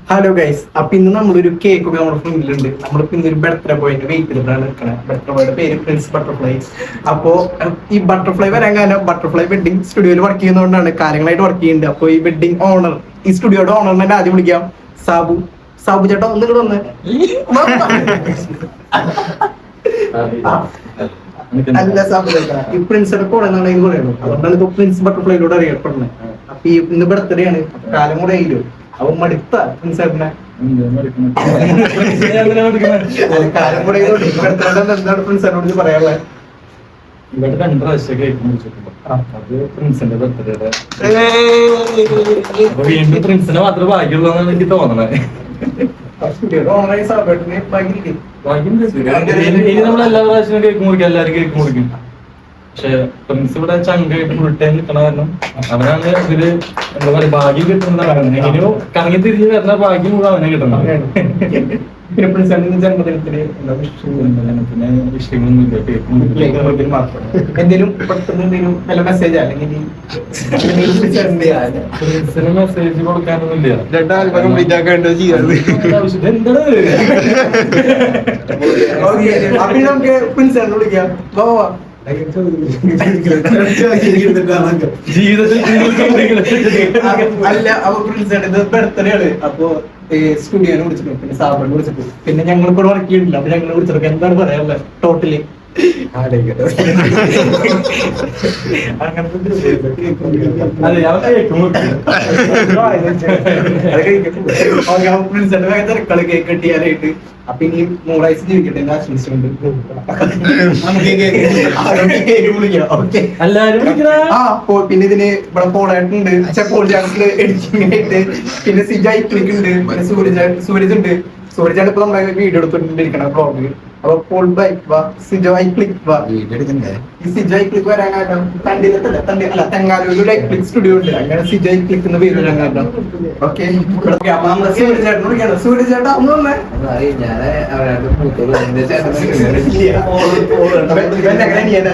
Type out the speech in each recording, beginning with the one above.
Hello guys, അപ്പൊ ഇന്ന് നമ്മളൊരു കേക്ക് ഒക്കെ നമ്മുടെ ഫ്രണ്ടിലുണ്ട്. നമ്മളിപ്പോ ഇന്നൊരു ബർത്ത്ഡേ ബോയിന്റെ വെയിറ്റിലാണ് നിൽക്കണത്. ബർത്ത്ഡേ ബോയുടെ പേര് പ്രിൻസ് ബട്ടർഫ്ലൈ. അപ്പോ ഈ ബട്ടർഫ്ലൈ വരാൻ കാരണം ബട്ടർഫ്ലൈ വെഡിങ് സ്റ്റുഡിയോയിൽ വർക്ക് ചെയ്യുന്നതുകൊണ്ടാണ്, കാര്യങ്ങളായിട്ട് വർക്ക് ചെയ്യുന്നുണ്ട്. അപ്പൊ ഈ വെഡിങ് ഓണർ, ഈ സ്റ്റുഡിയോയുടെ ഓണറിനെ ആദ്യം വിളിക്കാം. സാബു ചേട്ടാ ഒന്ന് ഇങ്ങോട്ട് വന്ന്. അല്ല സാബു ചേട്ടാ, ഈ പ്രിൻസിന്റെ കൂടെ എന്നാണ് പറയുള്ളൂ. അതുകൊണ്ടാണ് ഇത് പ്രിൻസ് ബട്ടർഫ്ലൈയിലൂടെ അറിയപ്പെടുന്നത്. അപ്പൊ ഈ ഇന്ന് ബർത്ത്ഡേ ആണ്, കാലം കൂടെ ആയില്ലോ. അവൻ മടുത്ത പ്രിൻസേട്ടനെ കാലം കൂടെ എന്താണ് പ്രിൻസേട്ടനോട് പറയാനുള്ളത്? ഇവിടെ 2 പ്രാവശ്യം കേക്ക് മുറിച്ചിട്ടുണ്ട്. അത് പ്രിൻസിന്റെ ബർത്ത്ഡേയുടെ. അപ്പൊ വീണ്ടും പ്രിൻസിനെ മാത്രമേ ഭാഗ്യമുള്ളൂ എനിക്ക് തോന്നണേ. ഇനി നമ്മൾ എല്ലാ പ്രാവശ്യവും കേക്ക് മുറിക്കും, എല്ലാവരും കേക്ക് മുറിക്കും. പക്ഷെ പ്രിൻസ് ഇവിടെ ചങ്കായിട്ട് ഫുൾ ടൈം നിൽക്കണ കാരണം അവനാണ് ഇതില് എന്താ പറയാ ഭാഗ്യം കിട്ടുന്നതാണ്. എങ്ങനെയോ കറങ്ങി തിരിഞ്ഞ് വരുന്ന ഭാഗ്യം കൂടെ അവനെ കിട്ടണം. പിന്നെ പ്രിൻസിന്റെ ജന്മദിനത്തിന് പിന്നെ വിഷയങ്ങളൊന്നുമില്ല, കേക്ക് മാത്രം. എന്തെങ്കിലും പെട്ടെന്ന് എന്തെങ്കിലും വല്ല മെസ്സേജ് അല്ലെങ്കിൽ പ്രിൻസിന് മെസ്സേജ് കൊടുക്കാനൊന്നുമില്ല. അപ്പൊ നമുക്ക് പ്രിൻസിനെ വിളിക്കാം. അല്ല, അപ്പൊ പ്രിൻസിന്റെ ബർത്ത്ഡേ ആണ്. അപ്പൊ സ്റ്റുഡിയോനെ വിളിച്ചിട്ടു, പിന്നെ സാബിനെ വിളിച്ചിട്ടു, പിന്നെ ഞങ്ങൾ കൂടെ വർക്ക് ചെയ്യുന്നില്ല. അപ്പൊ ഞങ്ങൾ വിളിച്ചിട്ടു. എന്താണ് പറയാനുള്ളത് ടോട്ടലി? തിരക്കള് കേക്ക് കെട്ടിയാലായിട്ട്. അപ്പൊ ഇനി മൂടാഴ്ച ജീവിക്കട്ടെ എന്ന് ആശംസിച്ചുകൊണ്ട് പിന്നെ ഇതിന് ഇവിടെ പോളായിട്ടുണ്ട്, പോൾ ജാൻസില് എഡിറ്റിംഗ് ആയിട്ട്, പിന്നെ സിജായി ക്ലിക്ക് ഉണ്ട്, പിന്നെ സൂരജ് ഉണ്ട്. സൂരജാണ് ഇപ്പൊ നമ്മളെ വീഡിയോ എടുത്തോണ്ടിരിക്കണ ബ്ലോഗ്. അപ്പൊ പോൾ ബൈക്ക് വാ, സിജോ ഐ ക്ലിക്ക് വാ. ഈ സിജോ ഐ ക്ലിക്ക് വരാൻ കാരണം തെങ്കാലൂരിൽ ഐ ക്ലിക്ക് സ്റ്റുഡിയോ ഉണ്ട്. അങ്ങനെ സിജോ ഐ ക്ലിക്ക് എന്ന് പേര് വരാൻ കാരണം. ഓക്കെ, അപ്പൊ നമ്മളെ സൂരജ് ചേട്ടൻ വിളിക്കണം. സൂരജ് ചേട്ടാ ഒന്ന് വന്നേ.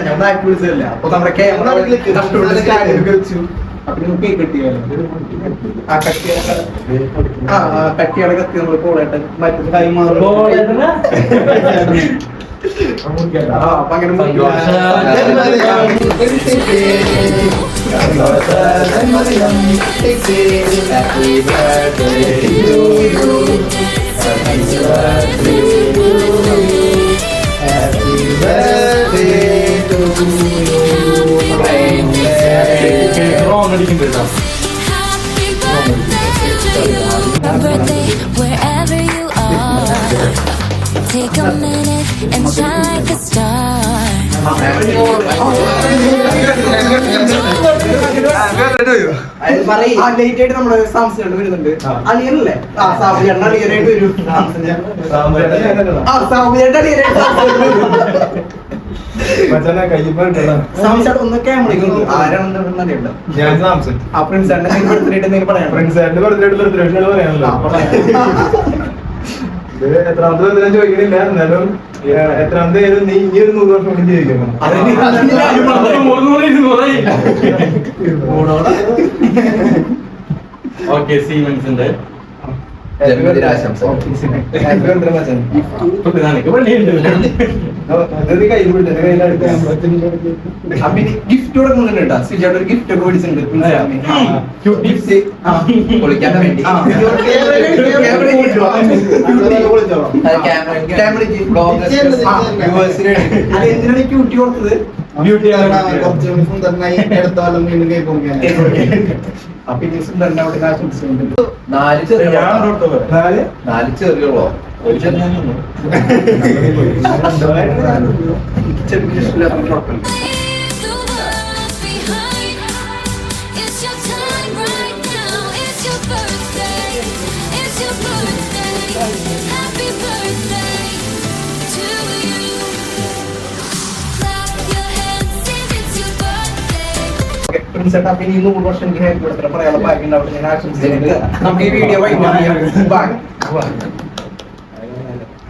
ഞാൻ ബാക്ക് വിളിച്ചതല്ല. അപ്പൊ നമ്മുടെ ക്യാമറ വെച്ചു. അപ്പൊ കേക്ക് കെട്ടിയാലോ? കട്ടിയാളെ കത്തി നമ്മള് പോളായിട്ട് മറ്റു കൈമാറും. അപ്പൊ അങ്ങനെ wherever you are, take a minute and shine like a star. Late ആയിട്ട് നമ്മുടെ സാംസങ് വരുന്നുണ്ട്. അളിയനല്ലേ? സാബുചേട്ടൻ അളിയനായിട്ട് വരും. സാബുചേട്ടൻ അളിയനായിട്ട് ഒന്ന് ക്യാമറ ആരാണെന്ന് അറിയണ്ട. ആ പ്രിൻസാറിന്റെ ബർത്ത്ഡേ എന്തെങ്കിലും പറയാം. പ്രിൻസാറിന്റെ പറയാനല്ലോ. എത്രാമത്തെ ബർത്ത്ഡേ ചോദിക്കണില്ല, എന്നാലും എത്രാമത്തെ നീ ഈ ഒരു 100 വർഷം കൂടി ജീവിക്കണം. ഓക്കെ, സീമെൻസിന്റെ ജന്മദിനാശംസ. ഗിഫ്റ്റ് കൊടുക്കുന്നുണ്ട്. സിജോയുടെ ഒരു ഗിഫ്റ്റ് ഒക്കെ മേടിച്ചിട്ടുണ്ട്. എന്തിനാണ് ക്യൂട്ടി കൊടുത്തത്? അപ്പൊ ഇനി സുന്ദരനെ അവിടെ ആശംസിക്കുന്നുണ്ട്. 4 ചെറിയോ? പ്രിൻസേട്ടാ, പിന്നെ 100 വർഷം എനിക്ക് പറയാനുള്ള ഭാഗ്യം ഉണ്ടാവും. ഞാൻ ആശംസിക്കുന്നത് നമുക്ക് ഈ വീഡിയോ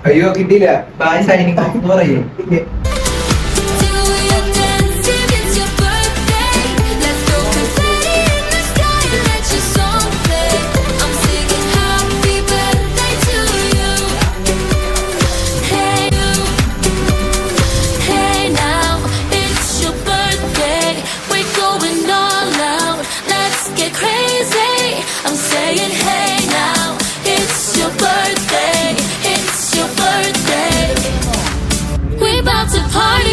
അയ്യോ കിട്ടിയില്ല. ബൈ സൈനിങ് ഓഫ് എന്ന് പറയേ. Let's go confetti in the sky, let your song play. I'm singing happy birthday. get crazy. I'm saying hey now, it's your birthday, it's your birthday. We about to party.